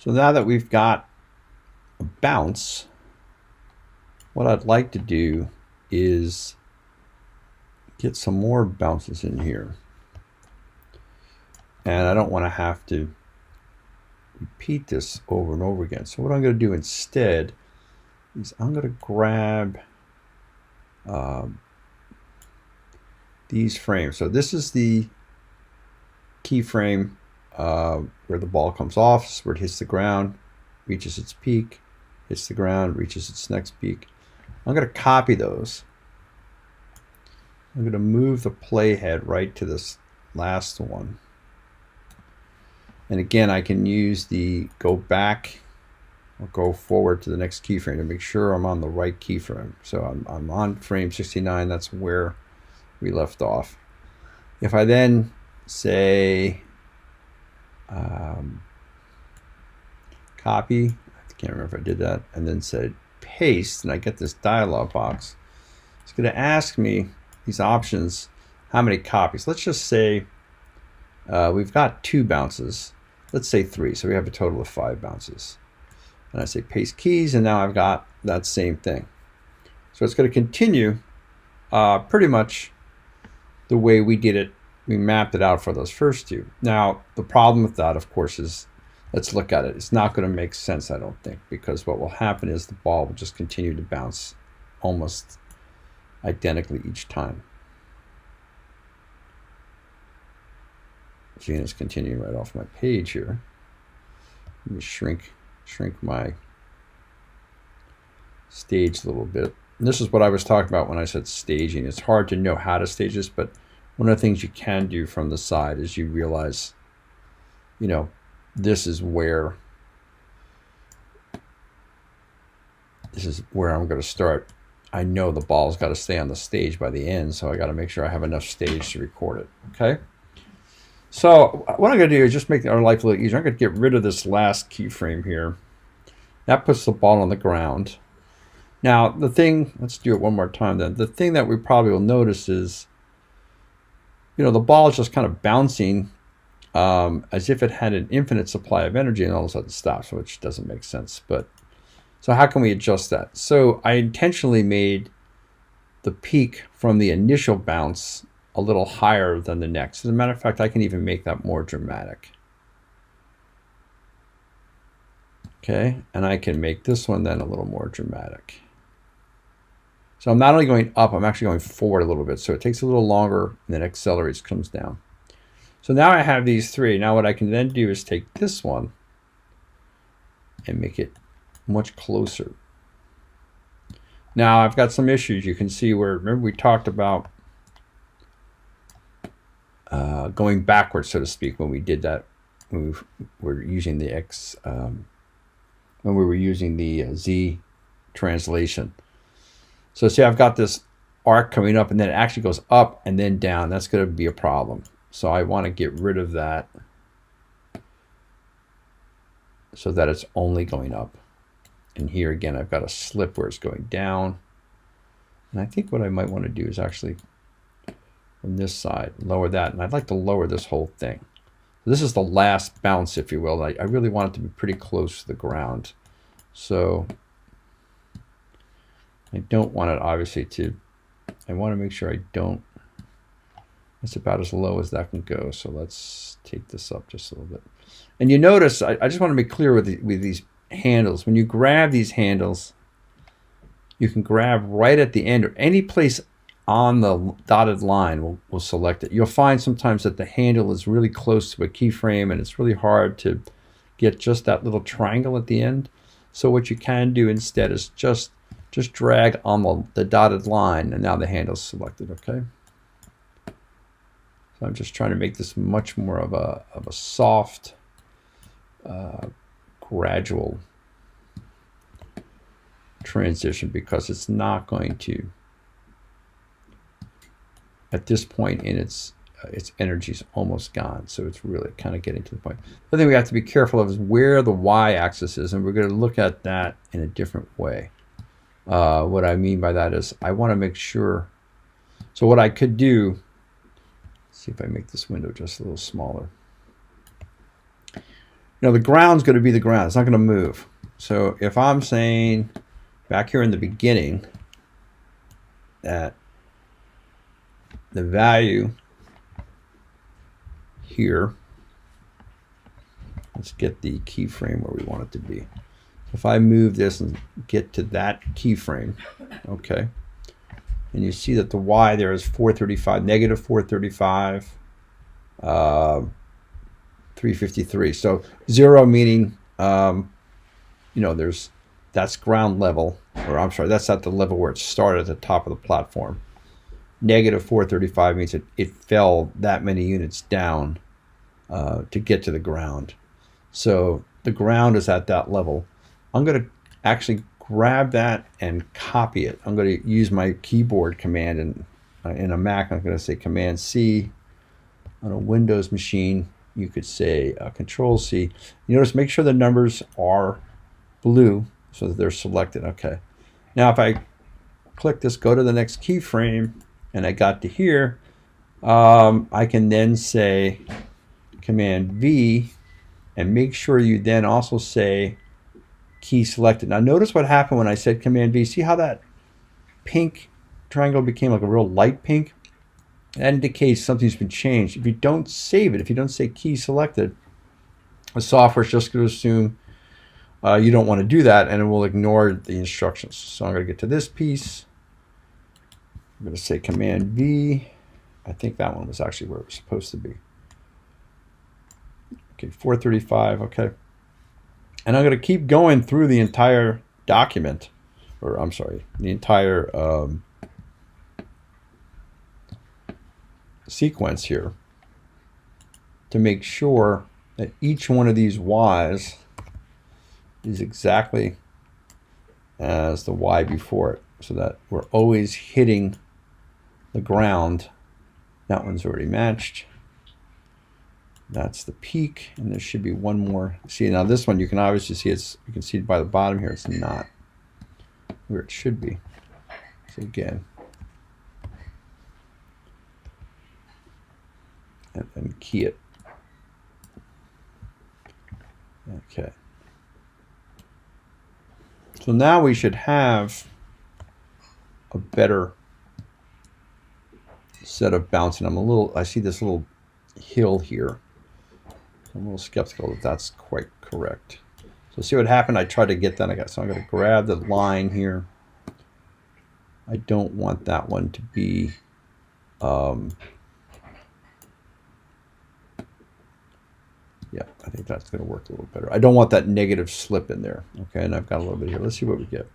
So now that we've got a bounce, what I'd like to do is get some more bounces in here. And I don't want to have to repeat this over and over again. So what I'm going to do instead is I'm going to grab these frames. So this is the keyframe where the ball comes off, where it hits the ground, reaches its peak, hits the ground, reaches its next peak. I'm going to copy those. I'm going to move the playhead right to this last one. And again, I can use the go back or go forward to the next keyframe to make sure I'm on the right keyframe. So I'm on frame 69. That's where we left off. If I then say copy, I can't remember if I did that, and then said paste, and I get this dialog box. It's going to ask me these options, how many copies. Let's just say we've got 2 bounces. Let's say 3, so we have a total of 5 bounces. And I say paste keys, and now I've got that same thing. So it's going to continue pretty much the way we did it. We mapped it out for those first 2. Now, the problem with that, of course, is, let's look at it. It's not going to make sense, I don't think, because what will happen is the ball will just continue to bounce almost identically each time. Gina's continuing right off my page here. Let me shrink my stage a little bit. And this is what I was talking about when I said staging. It's hard to know how to stage this, but one of the things you can do from the side is you realize, you know, this is where I'm going to start. I know the ball's got to stay on the stage by the end, so I got to make sure I have enough stage to record it. Okay. So what I'm going to do is just make our life a little easier. I'm going to get rid of this last keyframe here. That puts the ball on the ground. Now the thing, let's do it one more time then. The thing that we probably will notice is, you know, the ball is just kind of bouncing as if it had an infinite supply of energy, and all of a sudden stops, which doesn't make sense. But so how can we adjust that? So I intentionally made the peak from the initial bounce a little higher than the next. As a matter of fact, I can even make that more dramatic. Okay, and I can make this one then a little more dramatic. So I'm not only going up, I'm actually going forward a little bit. So it takes a little longer and then accelerates, comes down. So now I have these 3. Now what I can then do is take this one and make it much closer. Now I've got some issues. You can see where, remember we talked about going backwards, so to speak, when we did that. When we were using the when we were using the Z translation. So see, I've got this arc coming up, and then it actually goes up and then down. That's going to be a problem. So I want to get rid of that so that it's only going up. And here again, I've got a slip where it's going down. And I think what I might want to do is actually, from this side, lower that. And I'd like to lower this whole thing. This is the last bounce, if you will. I really want it to be pretty close to the ground. So I don't want it, obviously, I want to make sure I don't, it's about as low as that can go. So let's take this up just a little bit. And you notice, I just want to be clear with these handles. When you grab these handles, you can grab right at the end, or any place on the dotted line will select it. You'll find sometimes that the handle is really close to a keyframe, and it's really hard to get just that little triangle at the end. So what you can do instead is just drag on the dotted line, and now the handle's selected. Okay. So I'm just trying to make this much more of a soft, gradual transition, because it's not going to, at this point in its energy is almost gone. So it's really kind of getting to the point. The thing we have to be careful of is where the y-axis is, and we're going to look at that in a different way. What I mean by that is I want to make sure, so what I could do, let's see if I make this window just a little smaller. the ground's going to be the ground. It's not going to move. So if I'm saying back here in the beginning that the value here, let's get the keyframe where we want it to be. If I move this and get to that keyframe, okay, and you see that the Y there is 435, negative 435, 353. So 0 meaning, that's ground level, or I'm sorry, that's at the level where it started at the top of the platform. Negative 435 means it fell that many units down to get to the ground. So the ground is at that level. I'm going to actually grab that and copy it. I'm going to use my keyboard command, and in a Mac I'm going to say Command C. On a Windows machine you could say Control C. You notice, make sure the numbers are blue so that they're selected. Okay. Now if I click this, go to the next keyframe, and I got to here, I can then say Command V, and make sure you then also say key selected. Now notice what happened when I said Command V. See how that pink triangle became like a real light pink? That indicates something's been changed. If you don't save it, if you don't say key selected, the software's just going to assume you don't want to do that, and it will ignore the instructions. So I'm going to get to this piece. I'm going to say Command V. I think that one was actually where it was supposed to be. Okay, 435, okay. And I'm going to keep going through the entire document, or I'm sorry, the entire sequence here to make sure that each one of these Y's is exactly as the Y before it, so that we're always hitting the ground. That one's already matched. That's the peak, and there should be one more. See, now this one you can obviously see you can see by the bottom here it's not where it should be. So again, and then key it. Okay. So now we should have a better set of bouncing. I see this little hill here. I'm a little skeptical that that's quite correct. So see what happened? I tried to get that. So I'm going to grab the line here. I don't want that one to be yeah, I think that's going to work a little better. I don't want that negative slip in there. Okay, and I've got a little bit here. Let's see what we get.